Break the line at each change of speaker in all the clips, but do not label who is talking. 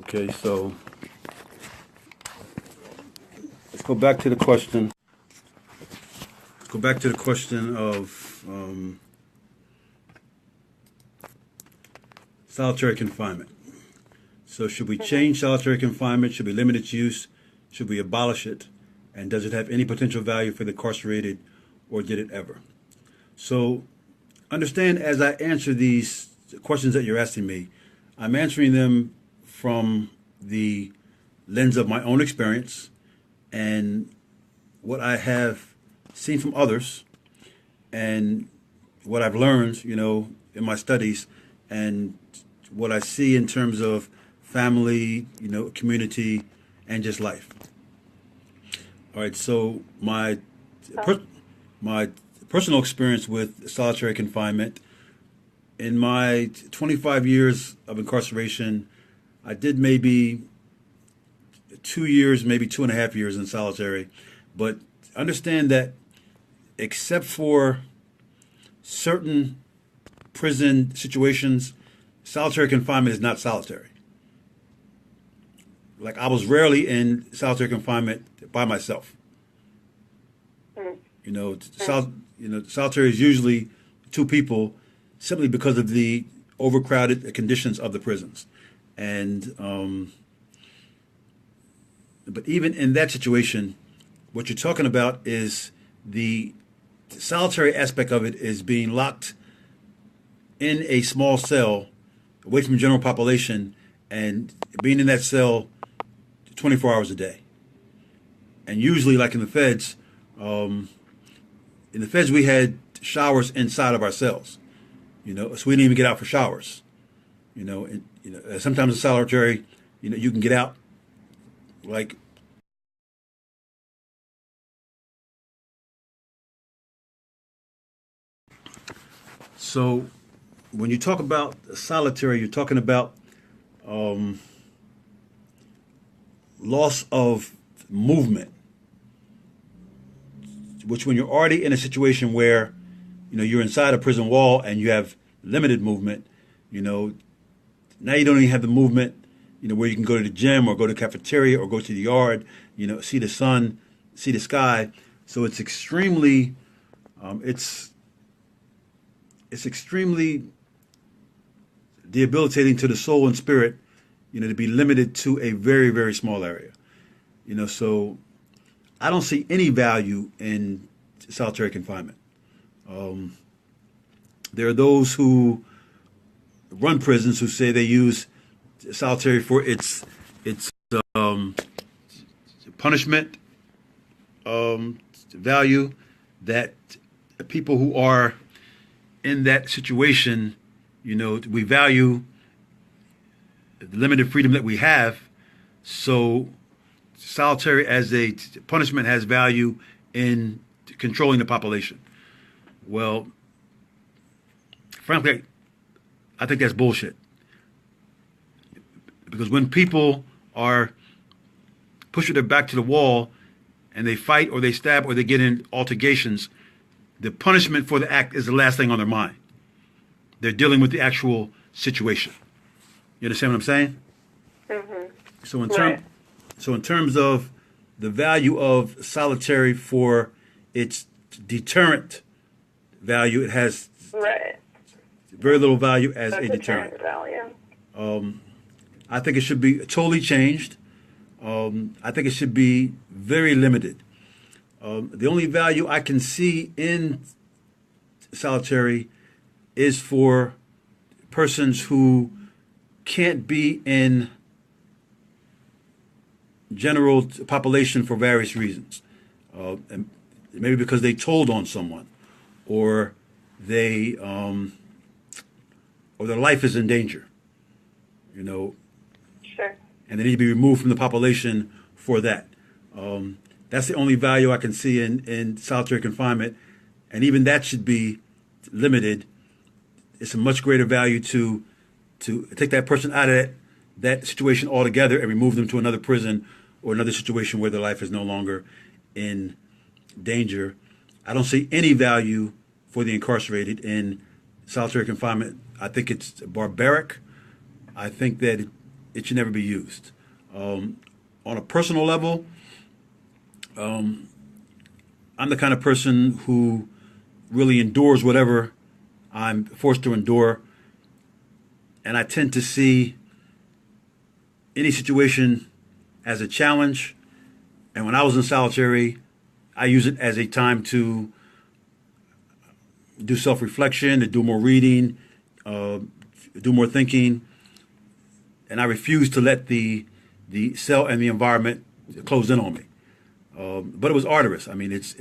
Okay, so let's go back to the question. Go back to the question of solitary confinement. So, should we change solitary confinement? Should we limit its use? Should we abolish it? And does it have any potential value for the incarcerated, or did it ever? So, understand as I answer these questions that you're asking me, I'm answering them from the lens of my own experience and what I have seen from others and what I've learned, in my studies and what I see in terms of family, community, and just life. All right, so my personal experience with solitary confinement, in my 25 years of incarceration, I did maybe 2 years, maybe 2.5 years in solitary. But understand that except for certain prison situations, solitary confinement is not solitary. Like, I was rarely in solitary confinement by myself. Solitary is usually two people, simply because of the overcrowded conditions of the prisons. And but even in that situation, what you're talking about is the solitary aspect of it is being locked in a small cell away from the general population and being in that cell 24 hours a day. And usually, like in the feds, we had showers inside of our cells. So we didn't even get out for showers. Sometimes in solitary, you can get out like. So when you talk about solitary, you're talking about loss of movement, which when you're already in a situation where, you're inside a prison wall and you have limited movement, now you don't even have the movement, where you can go to the gym or go to the cafeteria or go to the yard, see the sun, see the sky. So it's extremely, it's extremely debilitating to the soul and spirit, to be limited to a very, very small area. So I don't see any value in solitary confinement. There are those who run prisons who say they use solitary for its punishment value, that people who are in that situation, we value the limited freedom that we have. So solitary as a punishment has value in controlling the population. Well, frankly, I think that's bullshit. Because when people are pushed with their back to the wall and they fight or they stab or they get in altercations, the punishment for the act is the last thing on their mind. They're dealing with the actual situation. You understand what I'm saying? Mm-hmm. So in terms of the value of solitary for its deterrent value, it has very little value as a deterrent. Value. I think it should be totally changed. I think it should be very limited. The only value I can see in solitary is for persons who can't be in general population for various reasons. And maybe because they told on someone, or they or their life is in danger.
Sure.
And they need to be removed from the population for that. That's the only value I can see in solitary confinement, and even that should be limited. It's a much greater value to take that person out of that situation altogether and remove them to another prison or another situation where their life is no longer in danger. I don't see any value for the incarcerated in solitary confinement. I think it's barbaric. I think that it should never be used. On a personal level, I'm the kind of person who really endures whatever I'm forced to endure. And I tend to see any situation as a challenge. And when I was in solitary, I use it as a time to do self-reflection, to do more reading, do more thinking. And I refuse to let the cell and the environment close in on me. But it was arduous. I mean, it's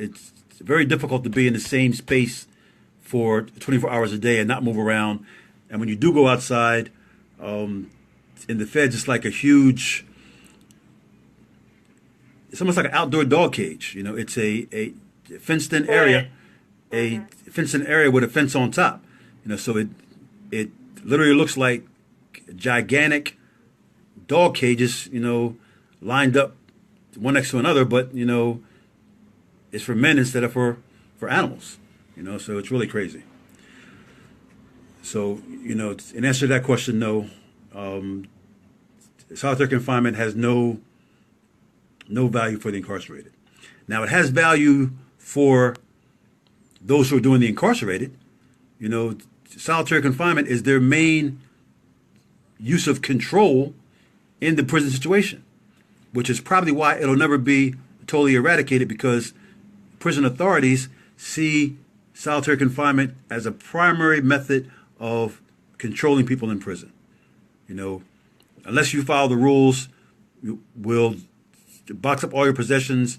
very difficult to be in the same space for 24 hours a day and not move around. And when you do go outside, in the feds, it's like it's almost like an outdoor dog cage. You know, it's a fenced-in area, with a fence on top. You know, so it literally looks like gigantic dog cages, you know, lined up one next to another, but, you know, it's for men instead of for animals, you know, so it's really crazy. So, you know, in answer to that question, no, solitary confinement has no value for the incarcerated. Now, it has value for those who are doing the incarcerated. You know, solitary confinement is their main use of control in the prison situation, which is probably why it'll never be totally eradicated, because prison authorities see solitary confinement as a primary method of controlling people in prison. You know, unless you follow the rules, we'll box up all your possessions,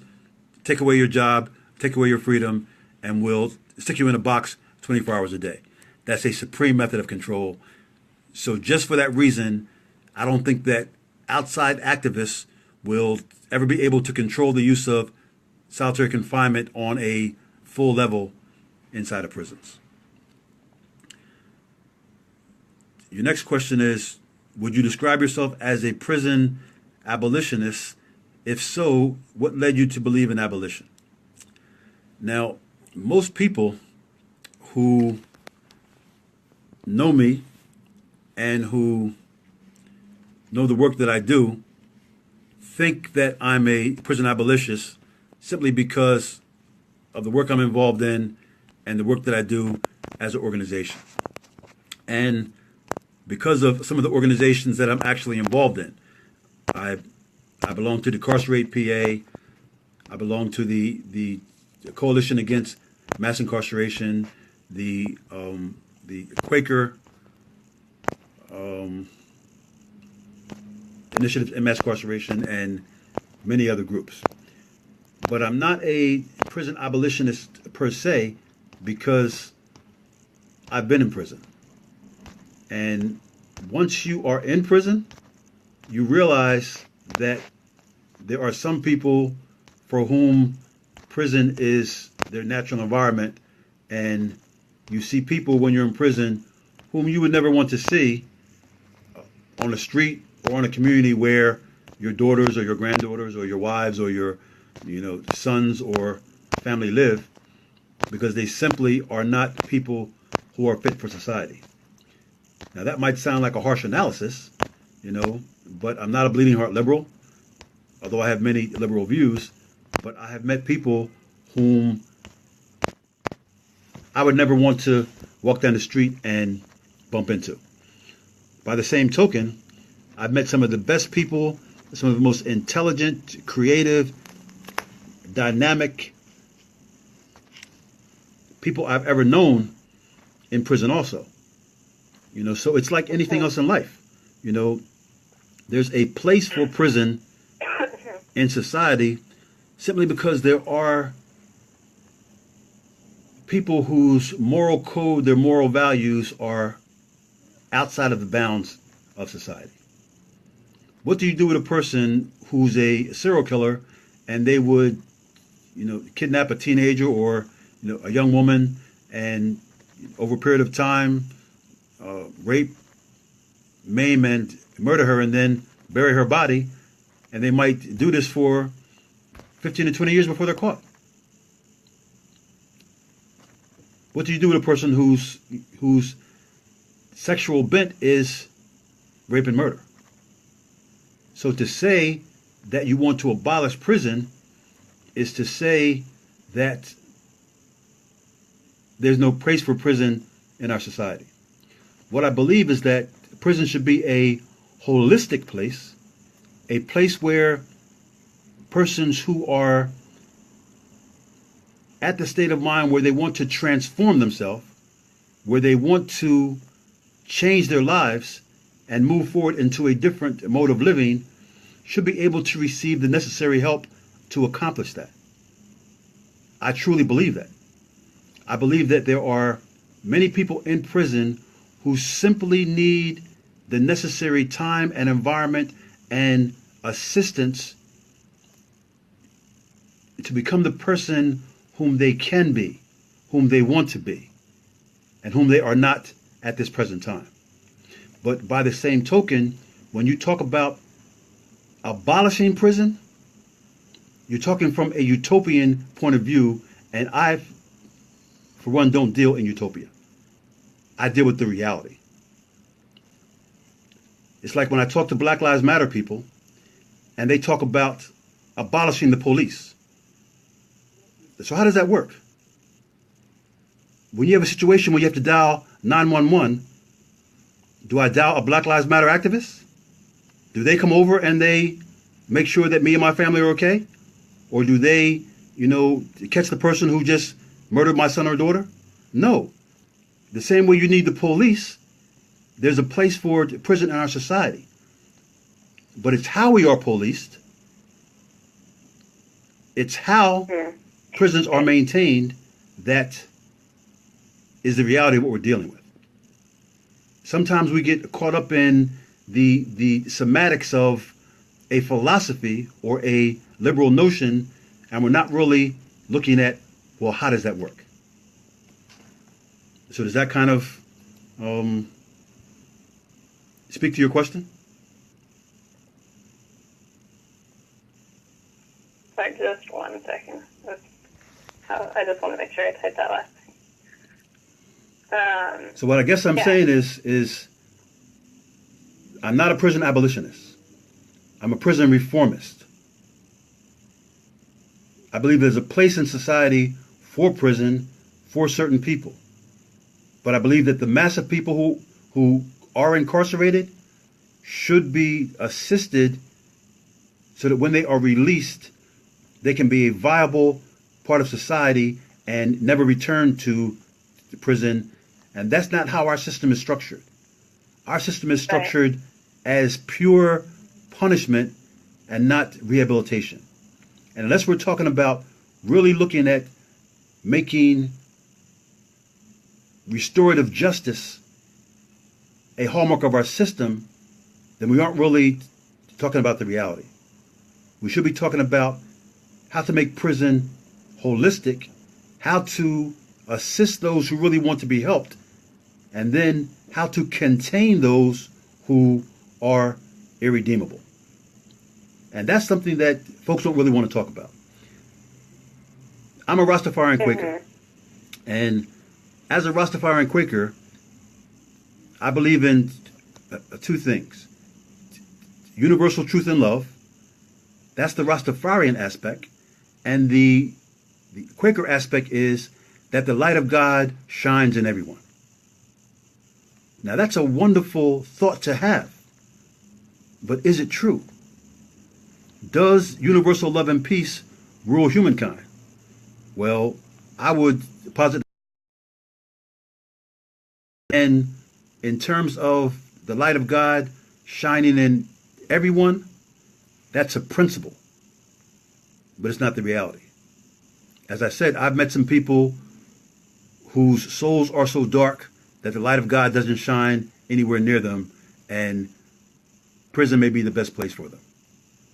take away your job, take away your freedom, and we'll stick you in a box 24 hours a day. That's a supreme method of control. So just for that reason, I don't think that outside activists will ever be able to control the use of solitary confinement on a full level inside of prisons. Your next question is, would you describe yourself as a prison abolitionist? If so, what led you to believe in abolition? Now, most people who know me and who know the work that I do think that I'm a prison abolitionist simply because of the work I'm involved in and the work that I do as an organization. And because of some of the organizations that I'm actually involved in. I belong to the Incarcerate PA. I belong to the Coalition Against Mass Incarceration, the Quaker Initiative in Mass Incarceration, and many other groups. But I'm not a prison abolitionist per se because I've been in prison. And once you are in prison, you realize that there are some people for whom prison is their natural environment, and you see people when you're in prison whom you would never want to see on the street or in a community where your daughters or your granddaughters or your wives or your sons or family live, because they simply are not people who are fit for society. Now, that might sound like a harsh analysis, but I'm not a bleeding heart liberal, although I have many liberal views. But I have met people whom I would never want to walk down the street and bump into. By the same token, I've met some of the best people, some of the most intelligent, creative, dynamic people I've ever known in prison also. So it's like anything else in life. There's a place for prison in society simply because there are people whose moral code, their moral values are outside of the bounds of society. What do you do with a person who's a serial killer and they would, kidnap a teenager or, a young woman and over a period of time, rape, maim, and murder her and then bury her body, and they might do this for 15 to 20 years before they're caught? What do you do with a person whose sexual bent is rape and murder? So to say that you want to abolish prison is to say that there's no place for prison in our society. What I believe is that prison should be a holistic place, a place where persons who are at the state of mind where they want to transform themselves, where they want to change their lives and move forward into a different mode of living, should be able to receive the necessary help to accomplish that. I truly believe that. I believe that there are many people in prison who simply need the necessary time and environment and assistance to become the person whom they can be, whom they want to be, and whom they are not at this present time. But by the same token, when you talk about abolishing prison, you're talking from a utopian point of view, and I, for one, don't deal in utopia. I deal with the reality. It's like when I talk to Black Lives Matter people, and they talk about abolishing the police. So how does that work? When you have a situation where you have to dial 911, do I dial a Black Lives Matter activist? Do they come over and they make sure that me and my family are okay? Or do they, catch the person who just murdered my son or daughter? No. The same way you need the police, there's a place for prison in our society. But it's how we are policed. It's how prisons are maintained that is the reality of what we're dealing with. Sometimes we get caught up in the semantics of a philosophy or a liberal notion, and we're not really looking at, well, how does that work? So does that kind of speak to your question?
Sorry, just 1 second. I just want to make sure I typed that last thing.
So what I guess I'm saying is I'm not a prison abolitionist. I'm a prison reformist. I believe there's a place in society for prison for certain people. But I believe that the mass of people who are incarcerated should be assisted so that when they are released, they can be a viable part of society and never return to prison. And that's not how our system is structured. Our system is structured as pure punishment and not rehabilitation. And unless we're talking about really looking at making restorative justice a hallmark of our system, then we aren't really talking about the reality. We should be talking about how to make prison holistic, how to assist those who really want to be helped, and then how to contain those who are irredeemable. And that's something that folks don't really want to talk about. I'm a Rastafarian Quaker. And as a Rastafarian Quaker, I believe in two things. Universal truth and love. That's the Rastafarian aspect. And the Quaker aspect is that the light of God shines in everyone. Now that's a wonderful thought to have. But is it true? Does universal love and peace rule humankind? Well, I would posit, and in terms of the light of God shining in everyone, that's a principle, but it's not the reality. As I said, I've met some people whose souls are so dark that the light of God doesn't shine anywhere near them, and prison may be the best place for them.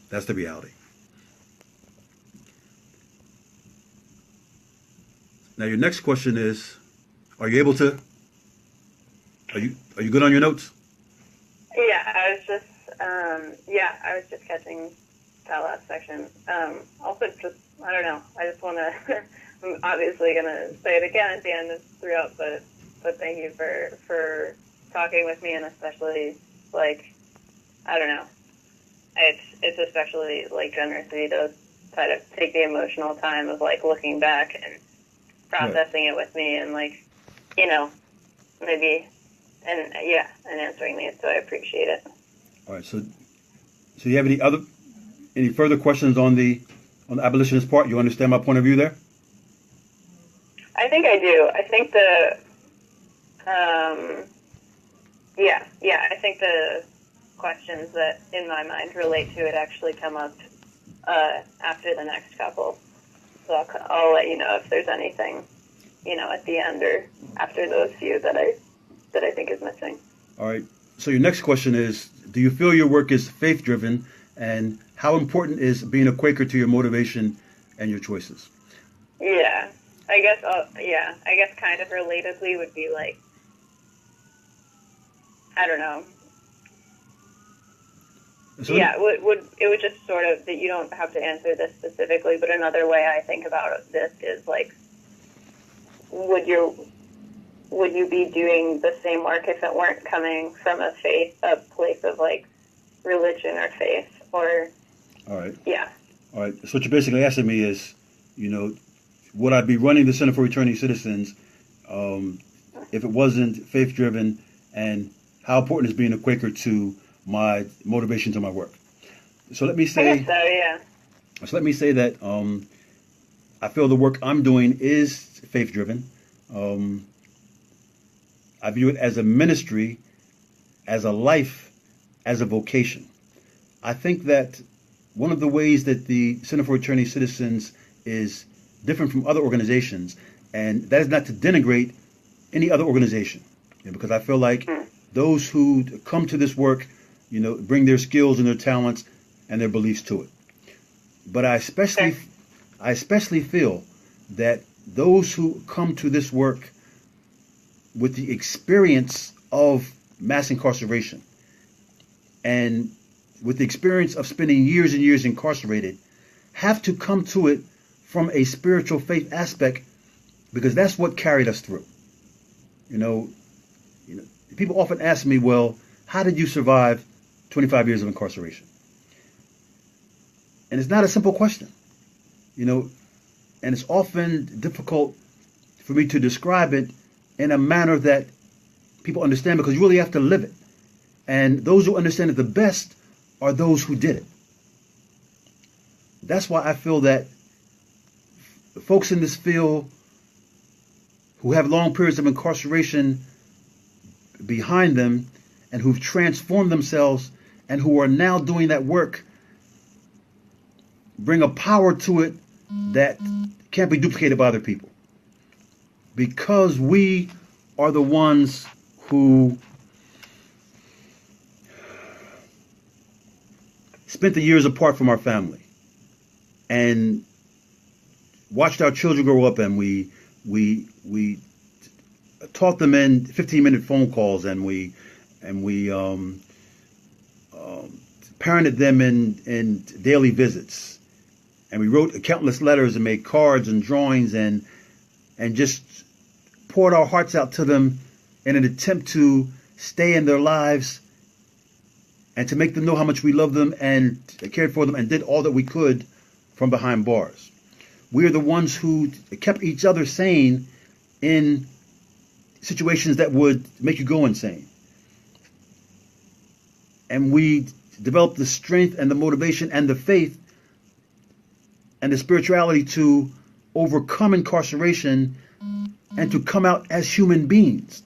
That's the reality. Now your next question is, are you good on your notes?
Yeah, I was just catching that last section. Also, I don't know. I just want to. I'm obviously gonna say it again at the end throughout, but thank you for talking with me, and especially I don't know. it's especially like generous of you to try to take the emotional time of like looking back and processing it with me and like, you know, maybe and answering me. So I appreciate it.
All right. So you have any further questions on the abolitionist part? You understand my point of view there?
I think I do. I think I think the questions that in my mind relate to it actually come up after the next couple. So I'll let you know if there's anything, you know, at the end or after those few that I think is missing.
All right. So your next question is, do you feel your work is faith-driven, and how important is being a Quaker to your motivation and your choices?
Yeah. I guess kind of relatedly would be like, I don't know. So it would just sort of, that you don't have to answer this specifically, but another way I think about this is like, would you be doing the same work if it weren't coming from a place of like religion or faith or?
All right.
Yeah.
All right. So what you're basically asking me is, you know, would I be running the Center for Returning Citizens if it wasn't faith-driven, and how important is being a Quaker to my motivation to my work? So let me say,
I guess so, yeah.
So let me say that I feel the work I'm doing is faith-driven. I view it as a ministry, as a life, as a vocation. I think that one of the ways that the Center for Returning Citizens is different from other organizations, and that is not to denigrate any other organization, because I feel like those who come to this work, you know, bring their skills and their talents and their beliefs to it. But I especially feel that those who come to this work with the experience of mass incarceration and with the experience of spending years and years incarcerated have to come to it from a spiritual faith aspect, because that's what carried us through. You know, people often ask me, well, how did you survive 25 years of incarceration? And it's not a simple question, you know, and it's often difficult for me to describe it in a manner that people understand, because you really have to live it. And those who understand it the best are those who did it. That's why I feel that the folks in this field who have long periods of incarceration behind them and who've transformed themselves and who are now doing that work bring a power to it that can't be duplicated by other people. Because we are the ones who spent the years apart from our family and watched our children grow up, and we taught them in 15-minute phone calls, and we parented them in daily visits, and we wrote countless letters and made cards and drawings and just poured our hearts out to them in an attempt to stay in their lives and to make them know how much we love them and cared for them and did all that we could from behind bars. We are the ones who kept each other sane in situations that would make you go insane. And we developed the strength and the motivation and the faith and the spirituality to overcome incarceration and to come out as human beings.